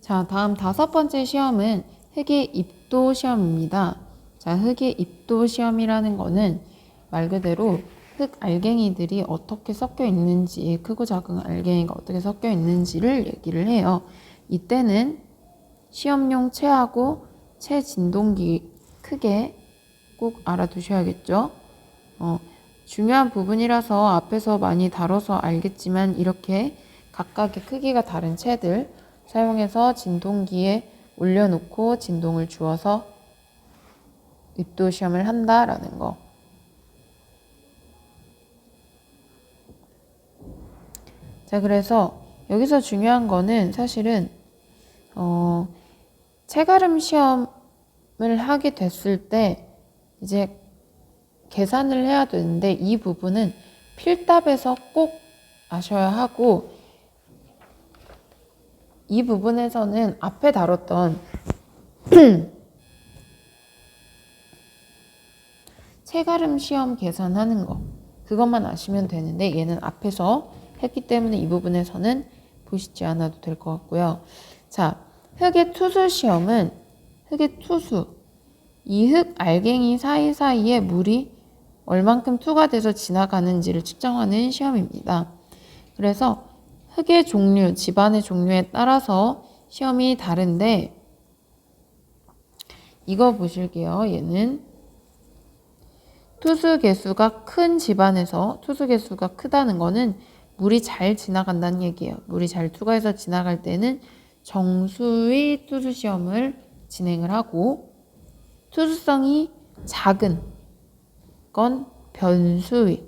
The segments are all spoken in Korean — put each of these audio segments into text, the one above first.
자, 다음 5번째 시험은 흙의 입도 시험입니다. 자, 흙의 입도 시험이라는 거는 말 그대로 흙 알갱이들이 어떻게 섞여 있는지, 크고 작은 알갱이가 어떻게 섞여 있는지를 얘기를 해요. 이때는 시험용 체하고 체 진동기 크게 꼭 알아두셔야겠죠. 중요한 부분이라서 앞에서 많이 다뤄서 알겠지만 이렇게 각각의 크기가 다른 체들 사용해서 진동기에 올려놓고 진동을 주어서 입도 시험을 한다라는 거. 자, 그래서 여기서 중요한 거는 사실은 체가름 시험을 하게 됐을 때 이제 계산을 해야 되는데 이 부분은 필답에서 꼭 아셔야 하고, 이 부분에서는 앞에 다뤘던 체가름 시험 계산하는 거 그것만 아시면 되는데 얘는 앞에서 했기 때문에 이 부분에서는 보시지 않아도 될 것 같고요. 자, 흙의 투수 시험은 흙의 투수, 이 흙 알갱이 사이사이에 물이 얼만큼 투과돼서 지나가는지를 측정하는 시험입니다. 그래서 흙의 종류, 집안의 종류에 따라서 시험이 다른데 이거 보실게요. 얘는 투수 개수가 큰 집안에서, 투수 개수가 크다는 거는 물이 잘 지나간다는 얘기예요. 물이 잘 투과해서 지나갈 때는 정수의 투수 시험을 진행을 하고, 투수성이 작은 건 변수의,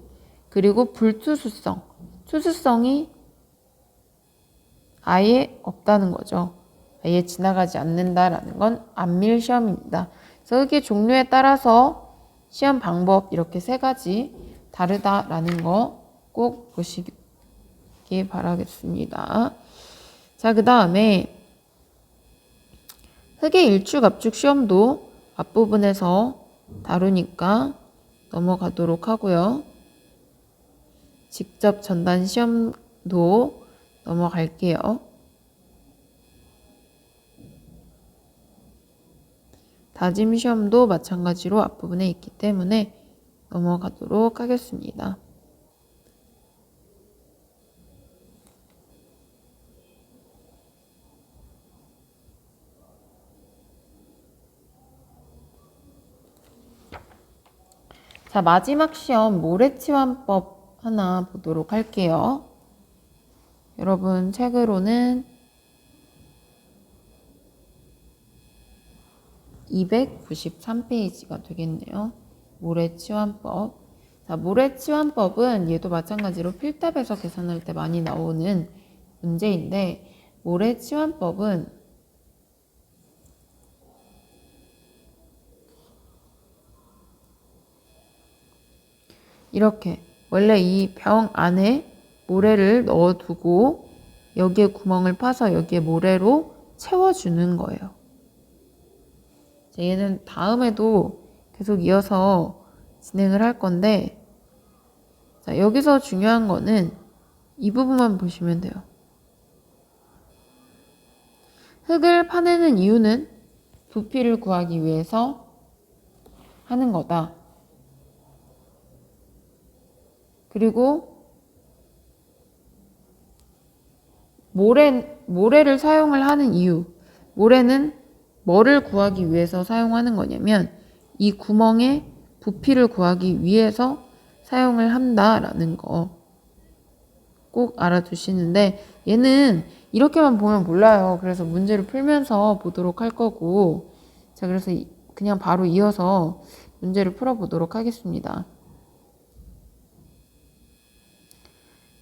그리고 불투수성, 투수성이 아예 없다는 거죠. 아예 지나가지 않는다라는 건 안밀 시험입니다. 그래서 흙의 종류에 따라서 시험 방법 이렇게 3가지 다르다라는 거 꼭 보시기 바라겠습니다. 자, 그 다음에 흙의 일축 압축 시험도 앞부분에서 다루니까 넘어가도록 하고요. 직접 전단 시험도 넘어갈게요. 다짐 시험도 마찬가지로 앞부분에 있기 때문에 넘어가도록 하겠습니다. 자, 마지막 시험 모래치환법 하나 보도록 할게요. 여러분 책으로는 293페이지가 되겠네요. 모래치환법. 자, 모래치환법은 얘도 마찬가지로 필답에서 계산할 때 많이 나오는 문제인데, 모래치환법은 이렇게 원래 이 병 안에 모래를 넣어두고 여기에 구멍을 파서 여기에 모래로 채워주는 거예요. 얘는 다음에도 계속 이어서 진행을 할 건데, 자, 여기서 중요한 거는 이 부분만 보시면 돼요. 흙을 파내는 이유는 부피를 구하기 위해서 하는 거다. 그리고 모래를 사용을 하는 이유, 모래는 뭐를 구하기 위해서 사용하는 거냐면 이 구멍에 부피를 구하기 위해서 사용을 한다라는 거 꼭 알아두시는데, 얘는 이렇게만 보면 몰라요. 그래서 문제를 풀면서 보도록 할 거고, 자, 그래서 그냥 바로 이어서 문제를 풀어보도록 하겠습니다.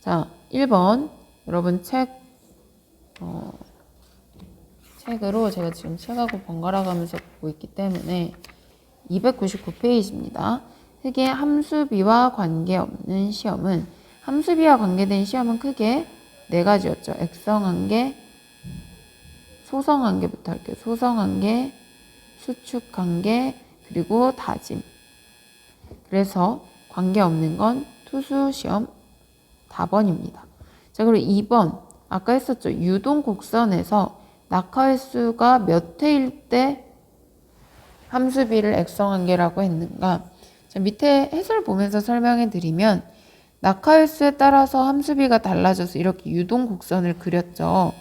자, 1번 여러분 책으로 제가 지금 책하고 번갈아 가면서 보고 있기 때문에 299페이지입니다. 흙의 함수비와 관계없는 시험은, 함수비와 관계된 시험은 크게 4가지였죠. 액성한계, 소성한계부터 할게요. 소성한계, 수축한계, 그리고 다짐. 그래서 관계없는 건 투수시험 4번입니다. 자, 그리고 2번 아까 했었죠. 유동 곡선에서 낙하횟수가 몇 회일 때 함수비를 액성한계라고 했는가? 자, 밑에 해설 보면서 설명해 드리면 낙하횟수에 따라서 함수비가 달라져서 이렇게 유동곡선을 그렸죠.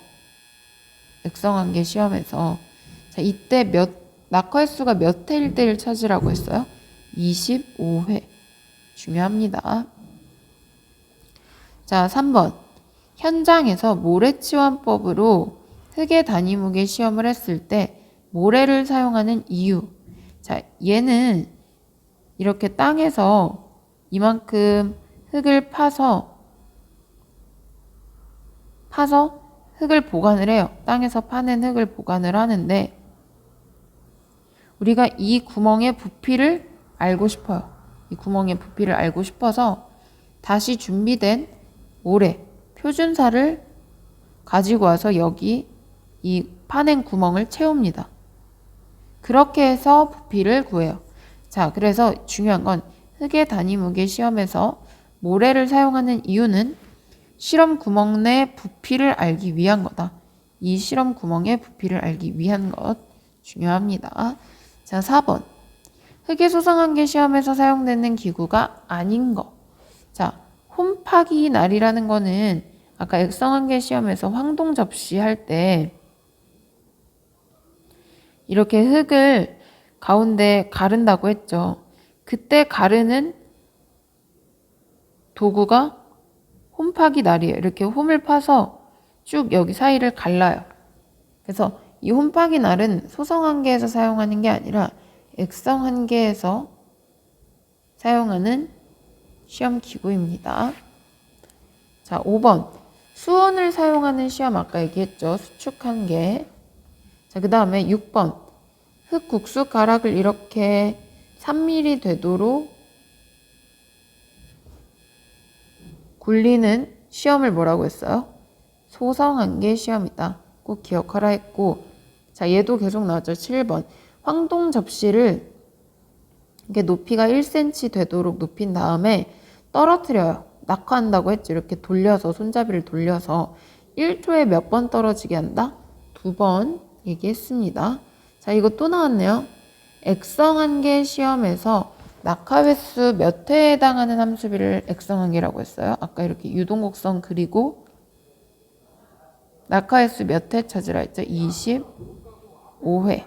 액성한계 시험에서. 자, 이때 낙하횟수가 몇 회일 때를 찾으라고 했어요? 25회. 중요합니다. 자, 3번. 현장에서 모래치환법으로 흙의 단위무게 시험을 했을 때 모래를 사용하는 이유. 자, 얘는 이렇게 땅에서 이만큼 흙을 파서 흙을 보관을 해요. 땅에서 파낸 흙을 보관을 하는데 우리가 이 구멍의 부피를 알고 싶어요. 이 구멍의 부피를 알고 싶어서 다시 준비된 모래, 표준사를 가지고 와서 여기 이 파낸 구멍을 채웁니다. 그렇게 해서 부피를 구해요. 자, 그래서 중요한 건 흙의 단위무게 시험에서 모래를 사용하는 이유는 실험 구멍 내 부피를 알기 위한 거다. 이 실험 구멍의 부피를 알기 위한 것 중요합니다. 자, 4번. 흙의 소성한계 시험에서 사용되는 기구가 아닌 거. 자, 홈파기 날이라는 거는 아까 액성한계 시험에서 황동 접시 할 때 이렇게 흙을 가운데 가른다고 했죠. 그때 가르는 도구가 홈파기 날이에요. 이렇게 홈을 파서 쭉 여기 사이를 갈라요. 그래서 이 홈파기 날은 소성한계에서 사용하는 게 아니라 액성한계에서 사용하는 시험 기구입니다. 자, 5번. 수온을 사용하는 시험 아까 얘기했죠. 수축한계. 자, 그 다음에 6번. 흙 국수 가락을 이렇게 3mm 되도록 굴리는 시험을 뭐라고 했어요? 소성한계 시험이다. 꼭 기억하라 했고, 자, 얘도 계속 나왔죠. 7번. 황동 접시를 이렇게 높이가 1cm 되도록 높인 다음에 떨어뜨려요. 낙하한다고 했죠. 이렇게 돌려서, 손잡이를 돌려서 1초에 몇 번 떨어지게 한다? 2번 얘기했습니다. 자, 이거 또 나왔네요. 액성한계 시험에서 낙하횟수 몇 회에 해당하는 함수비를 액성한계라고 했어요. 아까 이렇게 유동곡선 그리고 낙하횟수 몇 회 찾으라 했죠? 25회.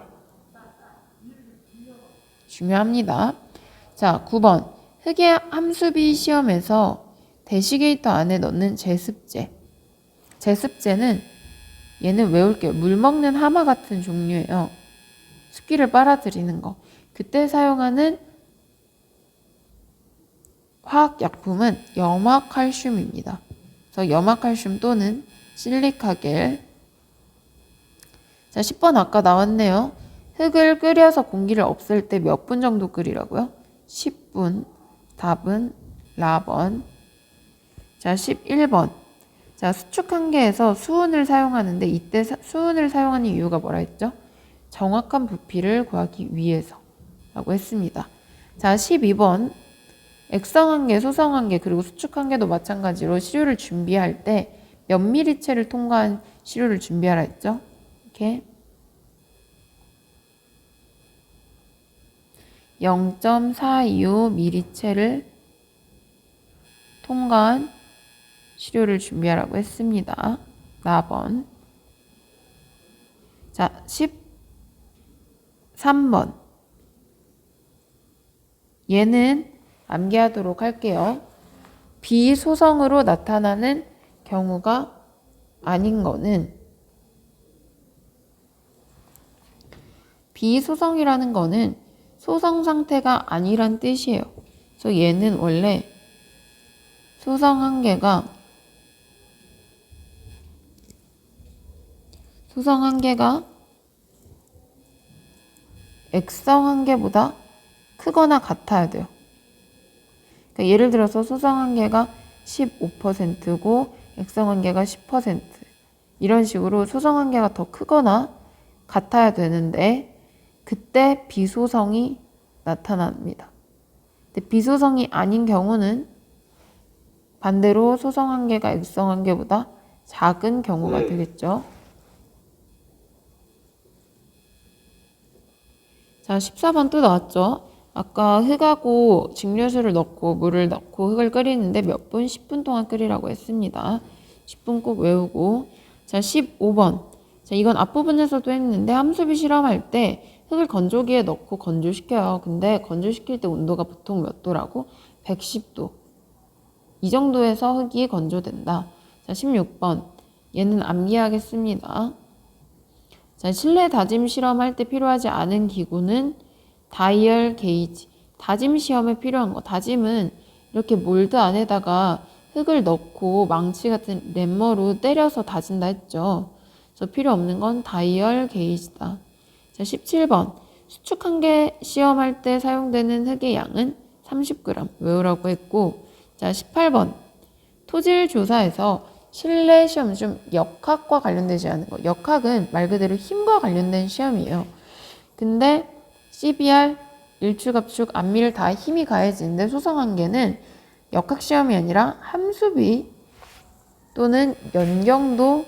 중요합니다. 자, 9번. 흙의 함수비 시험에서 대시게이터 안에 넣는 제습제. 제습제는 얘는 외울게요. 물 먹는 하마 같은 종류예요. 습기를 빨아들이는 거. 그때 사용하는 화학약품은 염화칼슘입니다. 그래서 염화칼슘 또는 실리카겔. 자, 10번 아까 나왔네요. 흙을 끓여서 공기를 없앨 때 몇 분 정도 끓이라고요? 10분. 답은 라번. 자, 11번. 자, 수축한계에서 수은을 사용하는데 이때 수은을 사용하는 이유가 뭐라 했죠? 정확한 부피를 구하기 위해서 라고 했습니다. 자, 12번. 액성한계, 소성한계, 그리고 수축한계도 마찬가지로 시료를 준비할 때 몇 미리체를 통과한 시료를 준비하라 했죠? 이렇게 0.425미리체를 통과한 시료를 준비하라고 했습니다. 4번. 자, 13번. 얘는 암기하도록 할게요. 비소성으로 나타나는 경우가 아닌 거는 비소성이라는 거는 소성 상태가 아니란 뜻이에요. 그래서 얘는 원래 소성한계가 액성한계보다 크거나 같아야 돼요. 그러니까 예를 들어서 소성한계가 15%고 액성한계가 10% 이런 식으로 소성한계가 더 크거나 같아야 되는데 그때 비소성이 나타납니다. 근데 비소성이 아닌 경우는 반대로 소성한계가 액성한계보다 작은 경우가 되겠죠. 자, 14번 또 나왔죠? 아까 흙하고 증류수를 넣고 물을 넣고 흙을 끓이는데 몇 분? 10분 동안 끓이라고 했습니다. 10분 꼭 외우고. 자, 15번. 자, 이건 앞부분에서도 했는데 함수비 실험할 때 흙을 건조기에 넣고 건조시켜요. 근데 건조시킬 때 온도가 보통 몇 도라고? 110도. 이 정도에서 흙이 건조된다. 자, 16번. 얘는 암기하겠습니다. 자, 실내 다짐 실험할 때 필요하지 않은 기구는 다이얼 게이지. 다짐 시험에 필요한 거. 다짐은 이렇게 몰드 안에다가 흙을 넣고 망치 같은 램머로 때려서 다진다 했죠. 그래서 필요 없는 건 다이얼 게이지다. 자, 17번. 수축 한 개 시험할 때 사용되는 흙의 양은 30g. 외우라고 했고. 자, 18번. 토질 조사에서 실내 시험 좀 역학과 관련되지 않은 거. 역학은 말 그대로 힘과 관련된 시험이에요. 근데 CBR, 일축압축, 안밀 다 힘이 가해지는데 소성한계는 역학 시험이 아니라 함수비 또는 연경도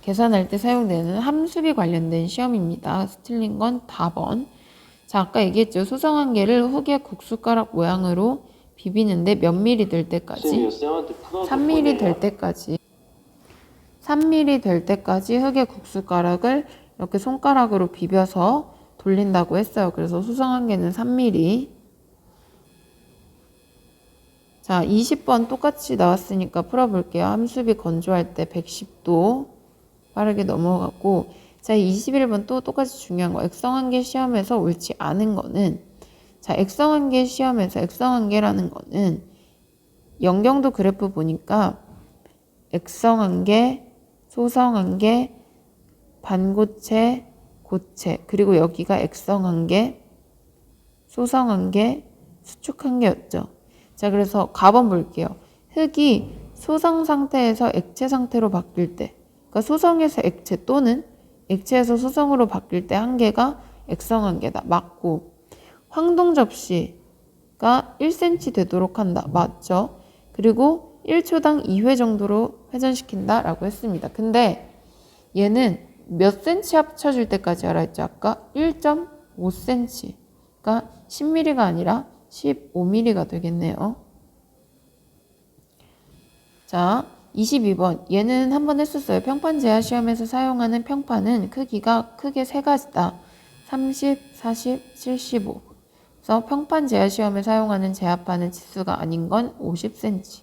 계산할 때 사용되는 함수비 관련된 시험입니다. 틀린 건 4번. 자, 아까 얘기했죠. 소성한계를 흙의 국숫가락 모양으로 비비는데 몇 미리 될 때까지? 3mm 될 때까지. 3mm 될 때까지 흙의 국숫가락을 이렇게 손가락으로 비벼서 돌린다고 했어요. 그래서 소성한계는 3mm. 자, 20번 똑같이 나왔으니까 풀어볼게요. 함수비 건조할 때 110도 빠르게 넘어가고. 자, 21번 또 똑같이 중요한 거. 액성한계 시험에서 옳지 않은 거는, 자, 액성한계 시험에서 액성한계라는 거는 연경도 그래프 보니까 액성한계, 소성한계, 반고체, 고체, 그리고 여기가 액성한계, 소성한계, 수축한계였죠. 자, 그래서 가번 볼게요. 흙이 소성 상태에서 액체 상태로 바뀔 때, 그러니까 소성에서 액체 또는 액체에서 소성으로 바뀔 때 한계가 액성한계다. 맞고, 황동 접시가 1cm 되도록 한다. 맞죠? 그리고 1초당 2회 정도로 회전시킨다 라고 했습니다. 근데 얘는 몇 cm 합쳐질 때까지 알아 했죠? 아까 1.5cm. 그러니까 10mm가 아니라 15mm가 되겠네요. 자, 22번. 얘는 한번 했었어요. 평판 제하 시험에서 사용하는 평판은 크기가 크게 세 가지다. 30, 40, 75. 그래서 평판 제하 시험에 사용하는 제압하는 치수가 아닌 건 50cm.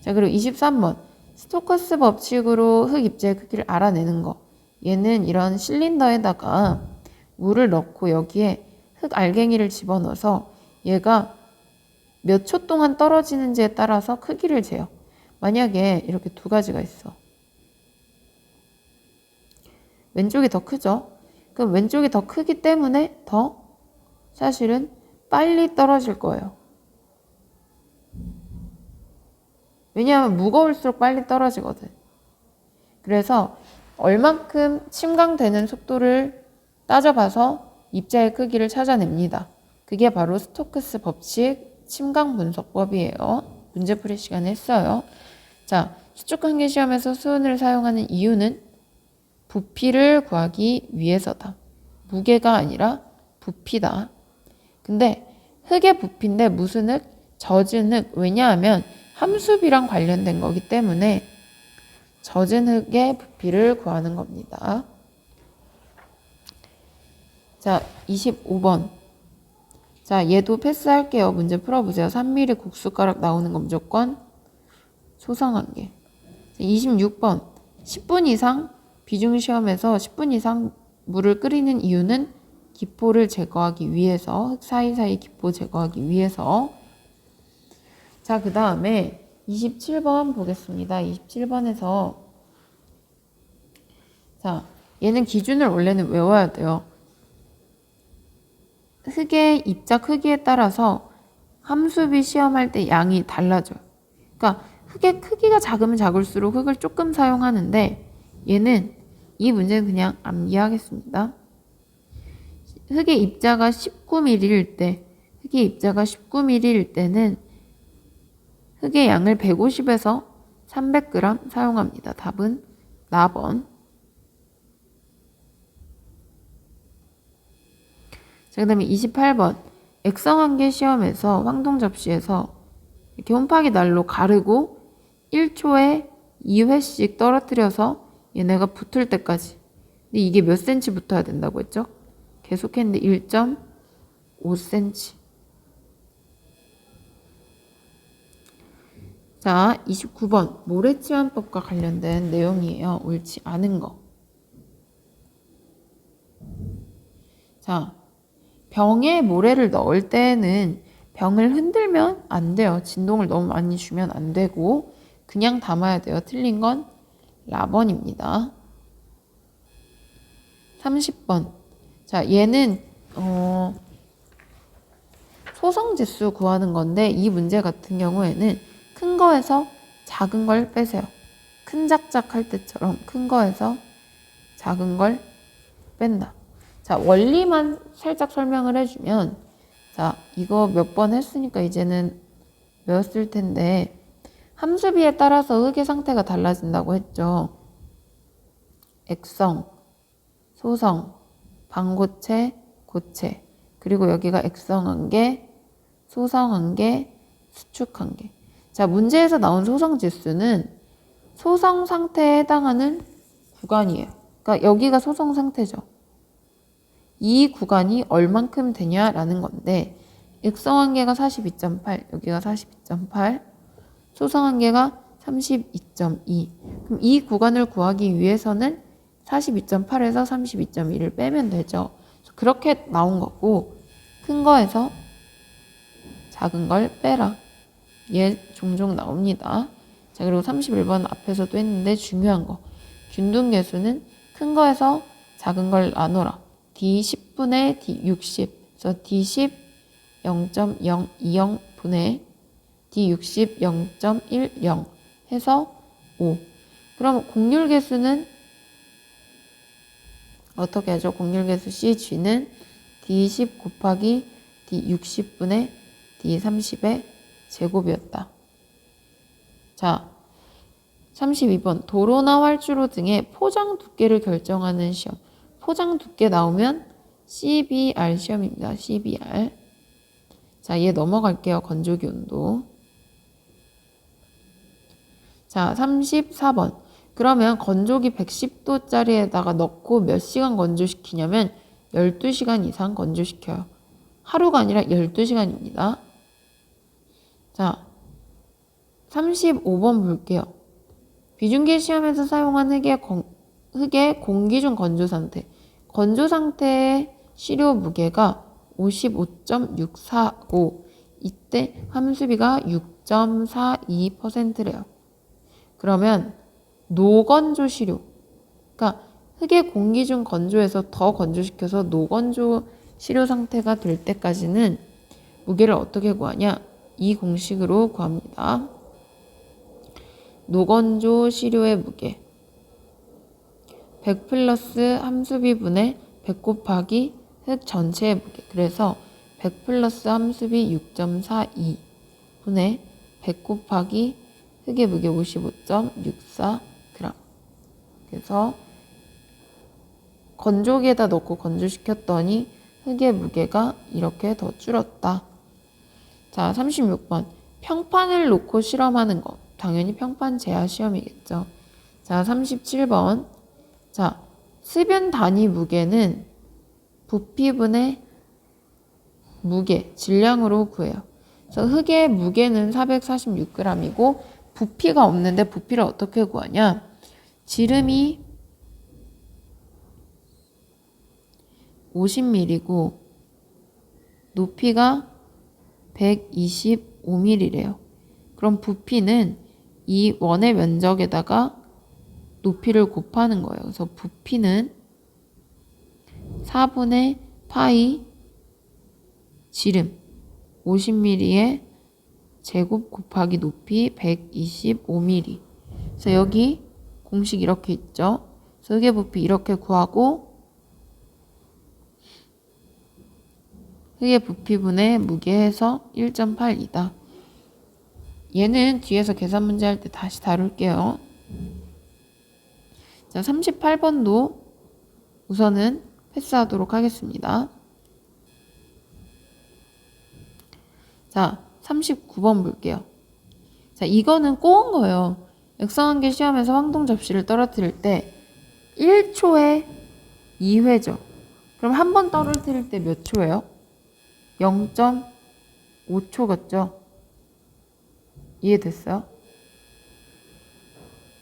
자, 그리고 23번. 스토커스 법칙으로 흙 입자의 크기를 알아내는 거. 얘는 이런 실린더에다가 물을 넣고 여기에 흙 알갱이를 집어넣어서 얘가 몇 초 동안 떨어지는지에 따라서 크기를 재요. 만약에 이렇게 두 가지가 있어. 왼쪽이 더 크죠? 그럼 왼쪽이 더 크기 때문에 더 사실은 빨리 떨어질 거예요. 왜냐하면 무거울수록 빨리 떨어지거든. 그래서 얼만큼 침강되는 속도를 따져봐서 입자의 크기를 찾아냅니다. 그게 바로 스토크스 법칙 침강 분석법이에요. 문제풀이 시간에 했어요. 자, 수축한계 시험에서 수은을 사용하는 이유는 부피를 구하기 위해서다. 무게가 아니라 부피다. 근데 흙의 부피인데 무슨 흙? 젖은 흙. 왜냐하면 함수비랑 관련된 거기 때문에 젖은 흙의 부피를 구하는 겁니다. 자, 25번. 자, 얘도 패스할게요. 문제 풀어보세요. 3mm 국숫가락 나오는 거 무조건 소성한계. 26번. 10분 이상 비중시험에서 10분 이상 물을 끓이는 이유는 기포를 제거하기 위해서, 흙 사이사이 기포 제거하기 위해서. 자, 그 다음에 27번 보겠습니다. 27번에서 자, 얘는 기준을 원래는 외워야 돼요. 흙의 입자 크기에 따라서 함수비 시험할 때 양이 달라져요. 그러니까 흙의 크기가 작으면 작을수록 흙을 조금 사용하는데 얘는 이 문제는 그냥 암기하겠습니다. 흙의 입자가 19mm일 때, 흙의 입자가 19mm일 때는 흙의 양을 150에서 300g 사용합니다. 답은 4번. 자, 그 다음에 28번. 액성한계 시험에서 황동 접시에서 이렇게 홈파기 날로 가르고 1초에 2회씩 떨어뜨려서 얘네가 붙을 때까지. 근데 이게 몇 센치 붙어야 된다고 했죠? 계속했는데 1.5cm. 자, 29번. 모래치환법과 관련된 내용이에요. 옳지 않은 거. 자, 병에 모래를 넣을 때는 병을 흔들면 안 돼요. 진동을 너무 많이 주면 안 되고 그냥 담아야 돼요. 틀린 건 라번입니다. 30번. 자, 얘는 소성지수 구하는 건데 이 문제 같은 경우에는 큰 거에서 작은 걸 빼세요. 큰 작작 할 때처럼 큰 거에서 작은 걸 뺀다. 자, 원리만 살짝 설명을 해주면, 자, 이거 몇 번 했으니까 이제는 외웠을 텐데 함수비에 따라서 흙의 상태가 달라진다고 했죠. 액성, 소성, 반고체, 고체, 그리고 여기가 액성한계, 소성한계, 수축한계. 자, 문제에서 나온 소성지수는 소성 상태에 해당하는 구간이에요. 그러니까 여기가 소성 상태죠. 이 구간이 얼만큼 되냐라는 건데 액성한계가 42.8, 여기가 42.8, 소성한계가 32.2. 그럼 이 구간을 구하기 위해서는 42.8에서 32.2를 빼면 되죠. 그렇게 나온 거고 큰 거에서 작은 걸 빼라. 얘 종종 나옵니다. 자, 그리고 31번 앞에서도 했는데 중요한 거. 균등계수는 큰 거에서 작은 걸 나눠라. D10분의 D60. 그래서 D10 0.020분의 D60 0.10 해서 5. 그럼 공률계수는 어떻게 하죠? 공률계수 CG는 D10 곱하기 D60분의 D30의 제곱이었다. 자, 32번. 도로나 활주로 등의 포장 두께를 결정하는 시험. 포장 두께 나오면 CBR 시험입니다. CBR. 자, 얘 넘어갈게요. 건조기 온도. 자, 34번. 그러면 건조기 110도짜리에다가 넣고 몇 시간 건조시키냐면 12시간 이상 건조시켜요. 하루가 아니라 12시간입니다. 자, 35번 볼게요. 비중계 시험에서 사용한 흙의 공기중 건조 상태. 건조 상태의 시료 무게가 55.645. 이때 함수비가 6.42%래요. 그러면 노건조 시료. 그러니까 흙의 공기중 건조해서 더 건조시켜서 노건조 시료 상태가 될 때까지는 무게를 어떻게 구하냐? 이 공식으로 구합니다. 노건조 시료의 무게 100 플러스 함수비분의 100 곱하기 흙 전체의 무게. 그래서 100 플러스 함수비 6.42 분의 100 곱하기 흙의 무게 55.64g. 그래서 건조기에다 넣고 건조시켰더니 흙의 무게가 이렇게 더 줄었다. 자, 36번. 평판을 놓고 실험하는 것. 당연히 평판 제하 시험이겠죠. 자, 37번. 자, 습연 단위 무게는 부피분의 무게, 질량으로 구해요. 그래서 흙의 무게는 446g이고 부피가 없는데 부피를 어떻게 구하냐? 지름이 50mm고 높이가 125mm래요. 그럼 부피는 이 원의 면적에다가 높이를 곱하는 거예요. 그래서 부피는 4분의 파이 지름 50mm의 제곱 곱하기 높이 125mm. 그래서 여기 공식 이렇게 있죠. 그래서 흙의 부피 이렇게 구하고 흙의 부피분의 무게해서 1.8이다. 얘는 뒤에서 계산 문제 할 때 다시 다룰게요. 자, 38번도 우선은 패스하도록 하겠습니다. 자, 39번 볼게요. 자, 이거는 꼬은 거예요. 액상한계 시험에서 황동 접시를 떨어뜨릴 때 1초에 2회죠. 그럼 한 번 떨어뜨릴 때 몇 초예요? 0.5초 같죠? 이해됐어요?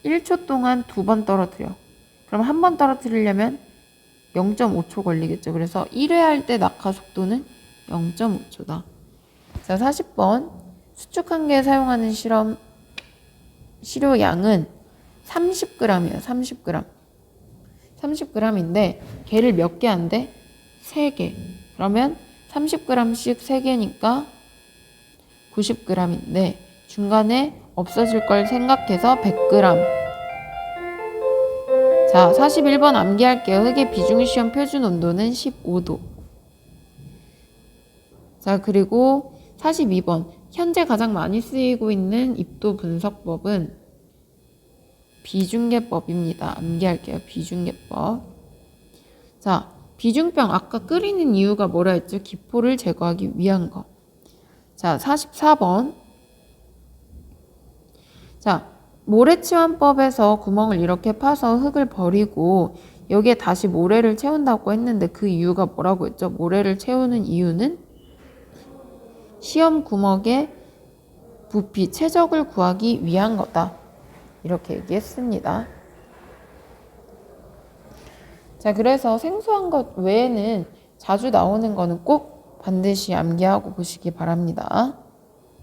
1초 동안 2번 떨어뜨려. 그럼 한 번 떨어뜨리려면 0.5초 걸리겠죠. 그래서 1회 할 때 낙하 속도는 0.5초다. 자, 40번. 수축한계에 사용하는 시료양은 30g이에요. 30g. 30g인데 걔를 몇 개 한대? 3개. 그러면 30g씩 3개니까 90g인데 중간에 없어질 걸 생각해서 100g. 자, 41번 암기할게요. 흙의 비중시험 표준 온도는 15도. 자, 그리고 42번. 현재 가장 많이 쓰이고 있는 입도 분석법은 비중계법입니다. 암기할게요. 비중계법. 자, 비중병 아까 끓이는 이유가 뭐라 했죠? 기포를 제거하기 위한 거. 자, 44번. 자, 모래치환법에서 구멍을 이렇게 파서 흙을 버리고 여기에 다시 모래를 채운다고 했는데 그 이유가 뭐라고 했죠? 모래를 채우는 이유는 시험 구멍의 부피, 최적을 구하기 위한 거다. 이렇게 얘기했습니다. 자, 그래서 생소한 것 외에는 자주 나오는 거는 꼭 반드시 암기하고 보시기 바랍니다.